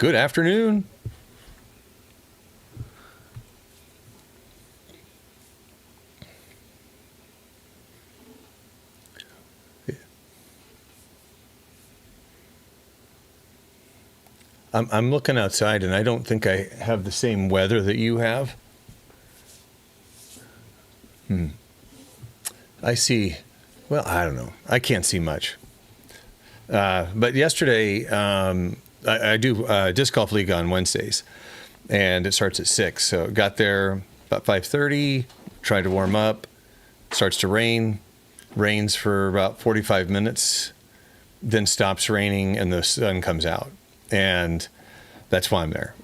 Good afternoon. I'm looking outside and I don't think I have the same weather that you have. I see, well, I don't know. I can't see much. But yesterday, I do disc golf league on Wednesdays, and it starts at 6. So got there about 5:30, tried to warm up, starts to rain, rains for about 45 minutes, then stops raining and the sun comes out. And that's why I'm there.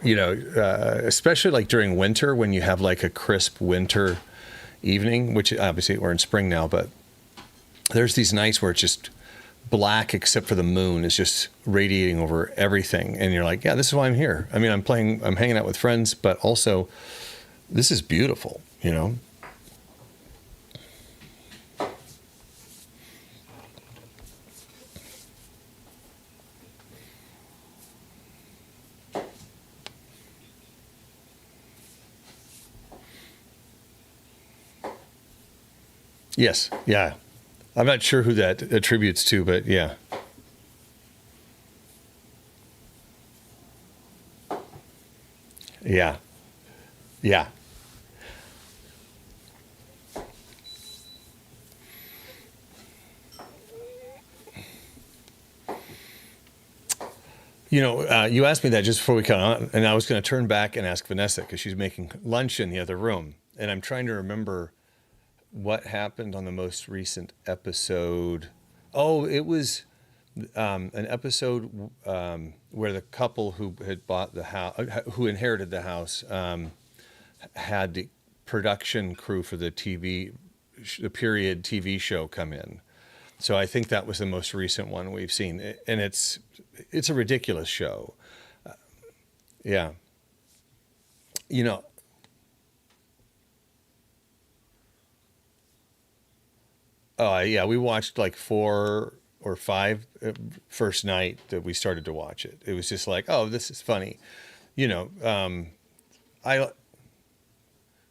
Especially like during winter when you have like a crisp winter evening, which obviously we're in spring now, but there's these nights where it's just black except for the moon is just radiating over everything. And you're like, yeah, this is why I'm here. I mean, I'm hanging out with friends, but also this is beautiful. Yes. Yeah. I'm not sure who that attributes to, but yeah. Yeah. Yeah. You asked me that just before we cut on, and I was going to turn back and ask Vanessa because she's making lunch in the other room. And I'm trying to remember what happened on the most recent episode. Oh, it was an episode where the couple who had bought the house, who inherited the house, had the production crew for the period TV show come in. So I think that was the most recent one we've seen, and it's a ridiculous show. Yeah, you know. Oh yeah, we watched like 4 or 5 first night that we started to watch it. It was just like, oh, this is funny. You know, I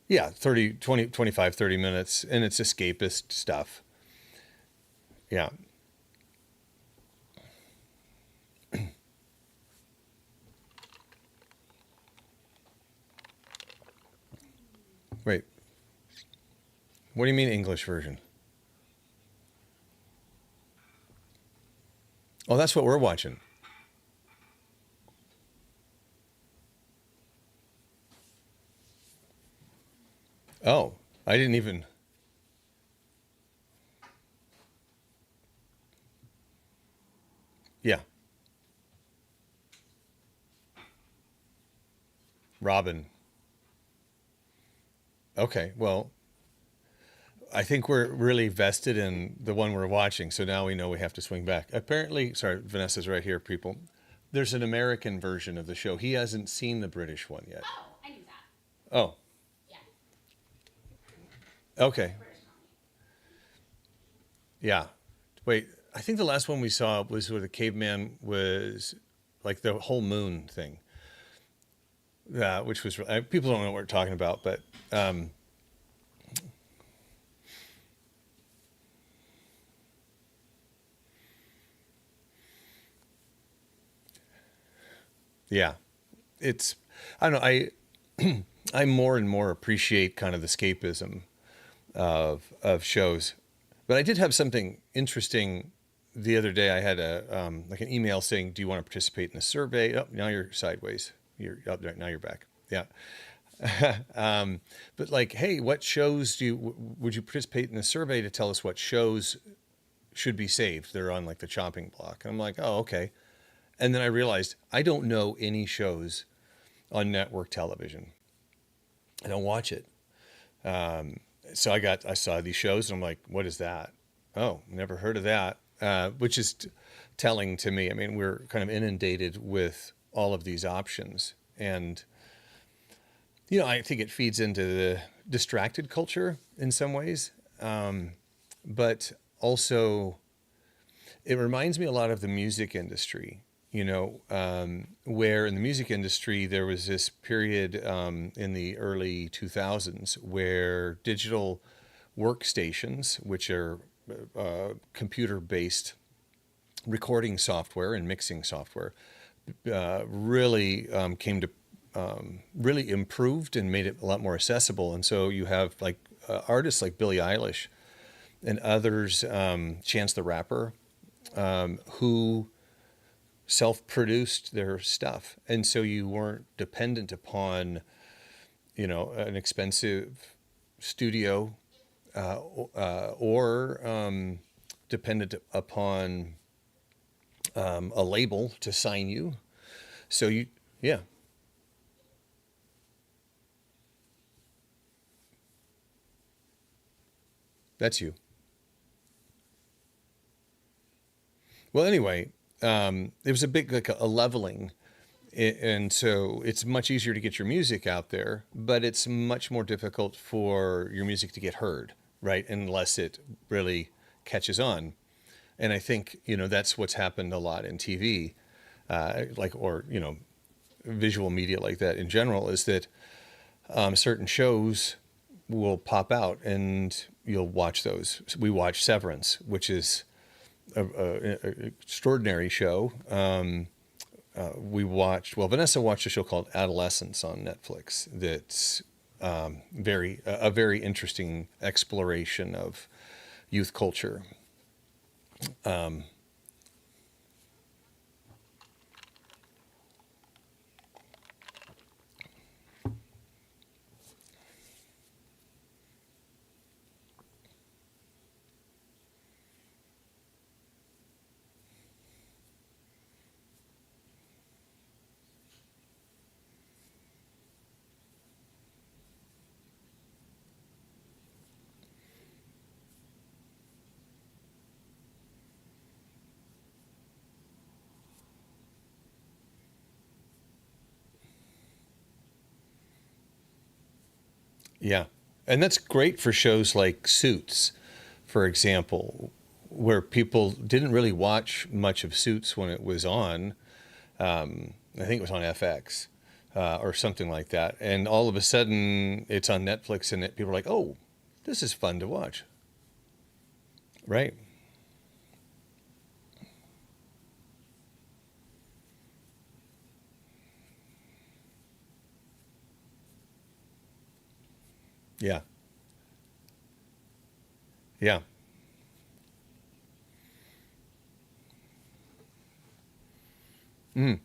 yeah, 30, 20, 25, 30 minutes, and it's escapist stuff. Yeah. Wait, what do you mean English version? Oh, that's what we're watching. Oh, I didn't even. Yeah, Robin. Okay, well, I think we're really vested in the one we're watching, so now we know we have to swing back. Apparently, sorry, Vanessa's right here, people. There's an American version of the show. He hasn't seen the British one yet. Oh, I knew that. Oh, Yeah, okay. British Colony. Yeah. Wait, I think the last one we saw was where the caveman was like the whole moon thing, which was people don't know what we're talking about, but yeah, it's I don't know. I more and more appreciate kind of the escapism of shows, but I did have something interesting the other day. I had a like an email saying, "Do you want to participate in a survey?" Oh, now you're sideways. You're up there. Now you're back. Yeah. But like, hey, what shows would you participate in a survey to tell us what shows should be saved? They're on like the chopping block. And I'm like, oh, okay. And then I realized I don't know any shows on network television. I don't watch it. So I saw these shows and I'm like, what is that? Oh, never heard of that. Which is telling to me. I mean, we're kind of inundated with all of these options, and I think it feeds into the distracted culture in some ways, but also it reminds me a lot of the music industry. where in the music industry there was this period in the early 2000s where digital workstations, which are computer-based recording software and mixing software, really came to really improved and made it a lot more accessible. And so you have like artists like Billie Eilish and others, Chance the Rapper, who self-produced their stuff, and so you weren't dependent upon, an expensive studio or dependent upon a label to sign you. So yeah, that's you. Well, anyway, it was a big like a leveling, and so it's much easier to get your music out there, but it's much more difficult for your music to get heard, right? Unless it really catches on. And I think that's what's happened a lot in TV, like or visual media like that in general, is that certain shows will pop out and you'll watch those. We watched Severance, which is a extraordinary show. Vanessa watched a show called Adolescence on Netflix. That's a very interesting exploration of youth culture. Yeah, and that's great for shows like Suits, for example, where people didn't really watch much of Suits when it was on. I think it was on FX or something like that. And all of a sudden, it's on Netflix, and people are like, "Oh, this is fun to watch." Right? Yeah. Yeah. Mm.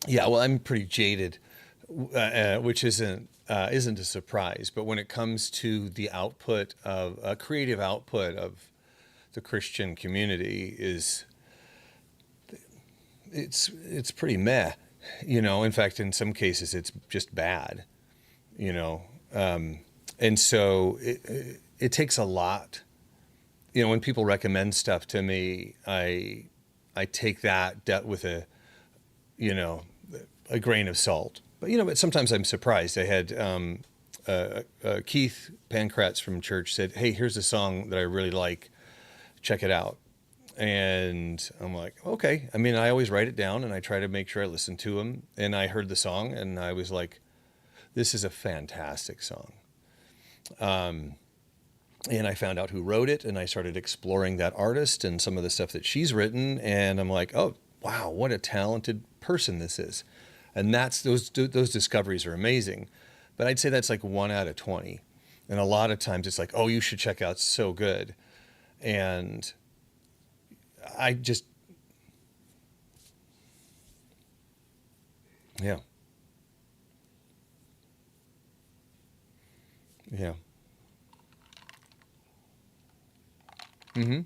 Yeah. Well, I'm pretty jaded, which isn't a surprise. But when it comes to the output of a creative output of the Christian community, is it's pretty meh. In fact, in some cases, it's just bad. You know, and so it takes a lot. When people recommend stuff to me, I take that with you know a grain of salt. But sometimes I'm surprised. I had Keith Pancratz from church said, "Hey, here's a song that I really like. Check it out." And I'm like, okay. I mean, I always write it down and I try to make sure I listen to him. And I heard the song and I was like, this is a fantastic song. And I found out who wrote it and I started exploring that artist and some of the stuff that she's written. And I'm like, oh, wow, what a talented person this is. And those discoveries are amazing. But I'd say that's like 1 out of 20. And a lot of times it's like, oh, you should check out So Good. And I just, Yeah. Yeah. Mm-hmm.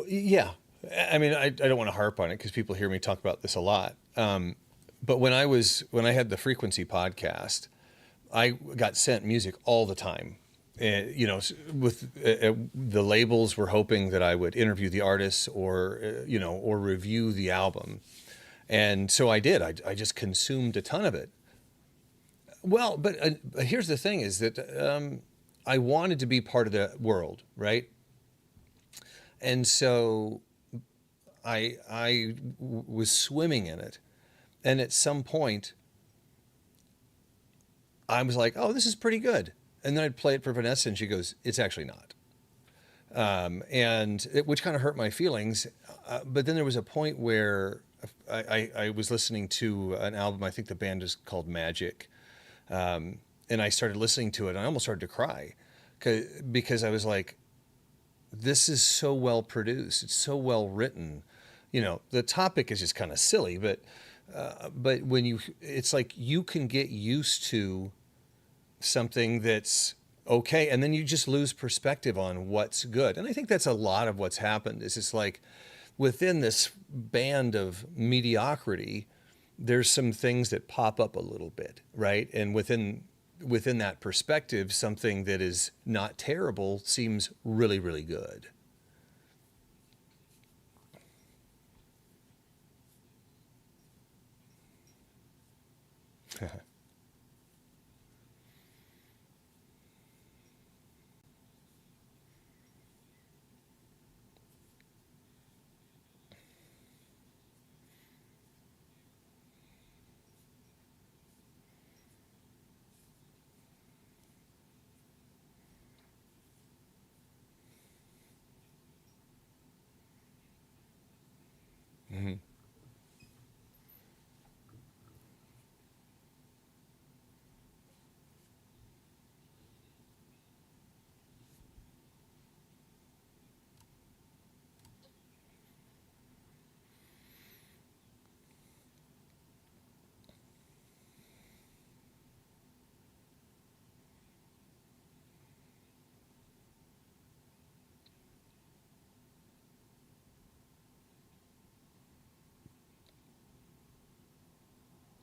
Yeah. I mean, I don't want to harp on it because people hear me talk about this a lot. But when I had the Frequency podcast, I got sent music all the time. With the labels were hoping that I would interview the artists or or review the album, and so I did. I just consumed a ton of it. Well, but here's the thing: is that I wanted to be part of the world, right? And so was swimming in it, and at some point, I was like, "Oh, this is pretty good." And then I'd play it for Vanessa, and she goes, "It's actually not," which kind of hurt my feelings. But then there was a point where I was listening to an album. I think the band is called Magic, and I started listening to it, and I almost started to cry because I was like, "This is so well produced. It's so well written." The topic is just kind of silly, but when it's like you can get used to something that's okay, and then you just lose perspective on what's good. And I think that's a lot of what's happened. Is it's like within this band of mediocrity, there's some things that pop up a little bit, right? And within that perspective, something that is not terrible seems really, really good. Hmm.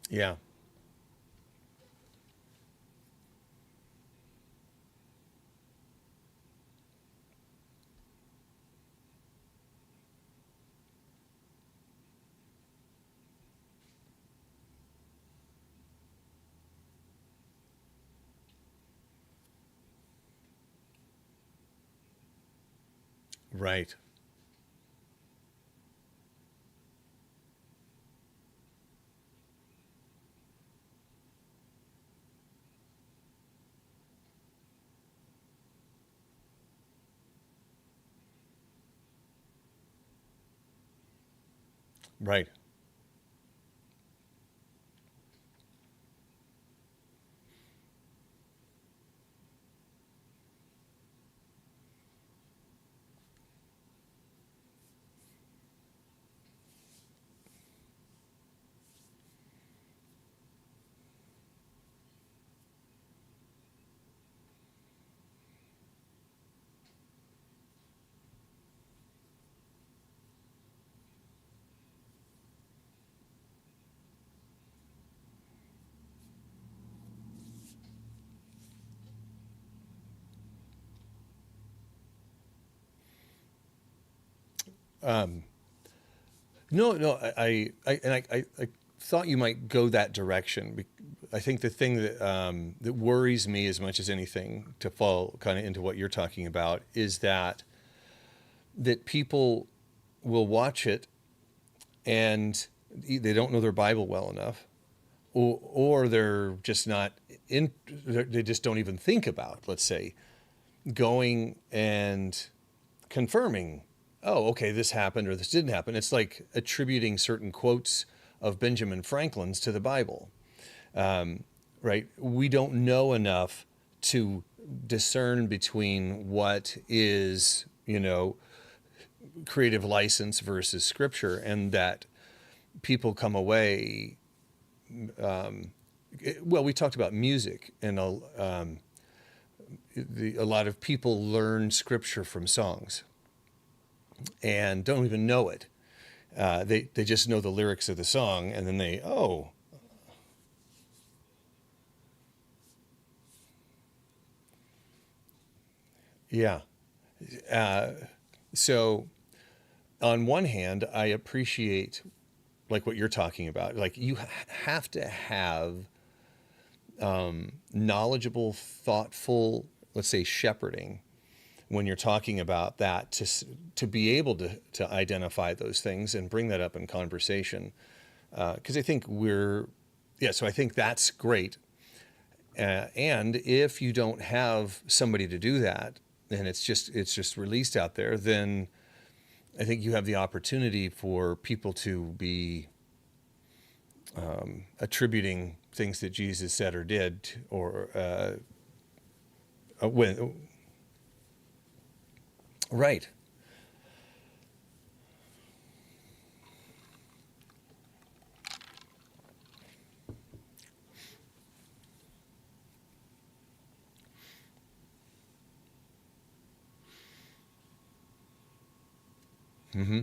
Yeah. Right. Right. No, no, I thought you might go that direction. I think the thing that worries me as much as anything, to fall kind of into what you're talking about, is that people will watch it and they don't know their Bible well enough, or they're just not in. They just don't even think about, let's say, going and confirming, oh, okay, this happened or this didn't happen. It's like attributing certain quotes of Benjamin Franklin's to the Bible, right? We don't know enough to discern between what is, creative license versus scripture, and that people come away. Well, we talked about music, and a lot of people learn scripture from songs and don't even know it. They just know the lyrics of the song, and then yeah. So on one hand, I appreciate like what you're talking about. Like you have to have knowledgeable, thoughtful, let's say, shepherding when you're talking about that, to be able to identify those things and bring that up in conversation. Because I think so I think that's great. And if you don't have somebody to do that, and it's just released out there, then I think you have the opportunity for people to be attributing things that Jesus said or did, or when right. Hmm.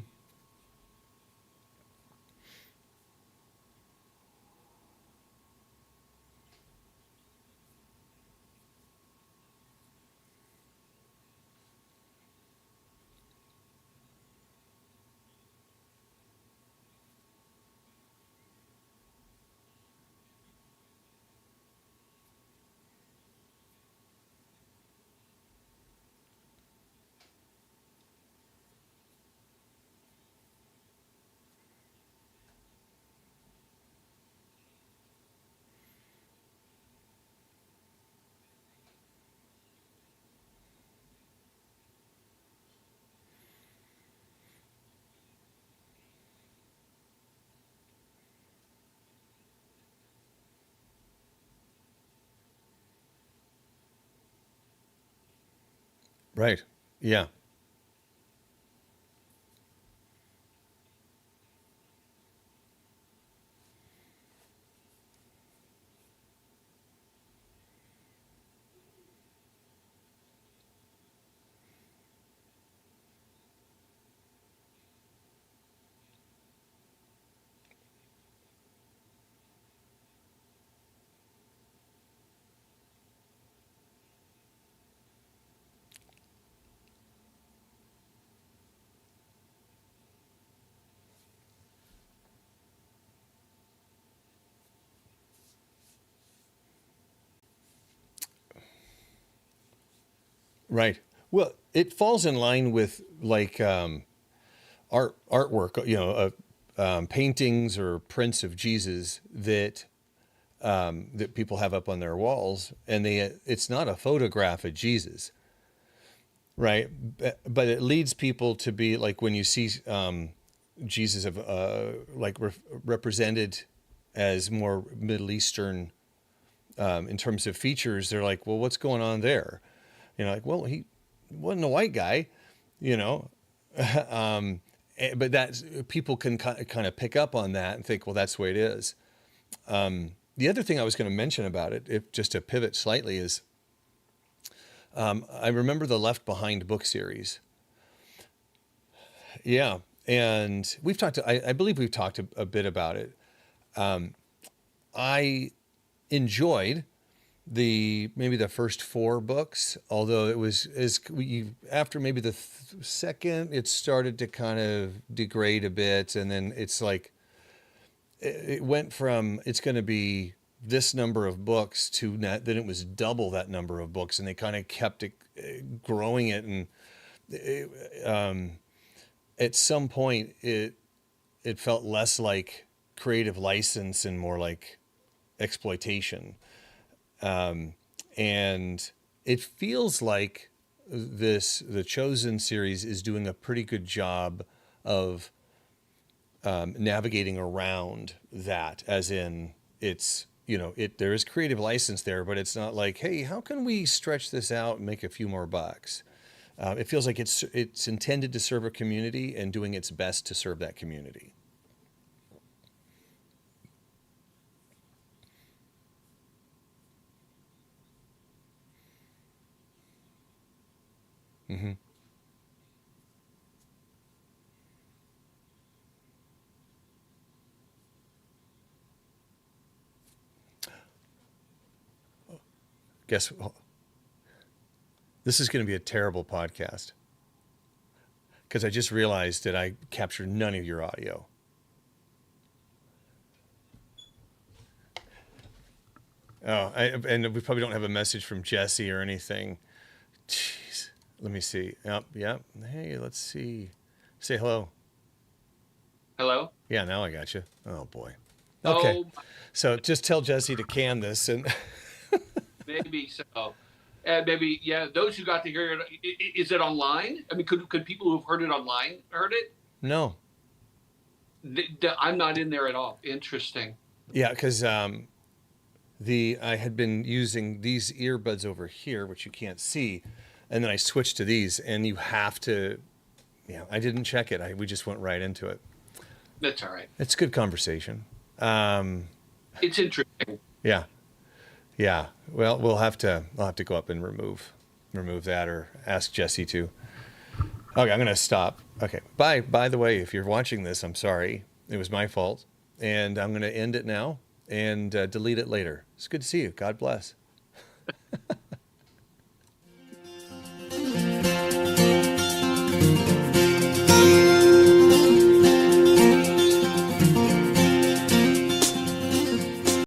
Right. Yeah. Right. Well, it falls in line with like artwork, paintings or prints of Jesus that people have up on their walls, and it's not a photograph of Jesus, right? But it leads people to be like, when you see Jesus of like represented as more Middle Eastern in terms of features, they're like, well, what's going on there? Like, well, he wasn't a white guy, you know. But that people can kind of pick up on that and think, well, that's the way it is. The other thing I was going to mention about it, if just to pivot slightly, is I remember the Left Behind book series. Yeah, and we've talked. I believe we've talked a bit about it. I enjoyed maybe the first four books, although it was after maybe the second, it started to kind of degrade a bit, and then it's like it went from it's going to be this number of books to then it was double that number of books, and they kind of kept growing it, and at some point it felt less like creative license and more like exploitation. And it feels like the Chosen series is doing a pretty good job of navigating around that, as in it's, there is creative license there, but it's not like, hey, how can we stretch this out and make a few more bucks? It feels like it's intended to serve a community and doing its best to serve that community. Mm-hmm. Guess this is going to be a terrible podcast because I just realized that I captured none of your audio. Oh, and we probably don't have a message from Jesse or anything. Jeez. Let me see. Yep. Hey, let's see. Say hello. Hello? Yeah, now I got you. Oh, boy. Okay. Oh, So just tell Jesse to can this. And maybe so. And maybe, yeah, those who got to hear it, is it online? I mean, could people who've heard it online heard it? no. I'm not in there at all. Interesting. Yeah, because I had been using these earbuds over here, which you can't see, and then I switched to these, and you have to. Yeah, I didn't check it. We just went right into it. That's all right. It's good conversation. It's interesting. Yeah, yeah. Well, I'll have to go up and remove that, or ask Jesse to. Okay, I'm gonna stop. Okay. Bye. By the way, if you're watching this, I'm sorry. It was my fault, and I'm gonna end it now and delete it later. It's good to see you. God bless.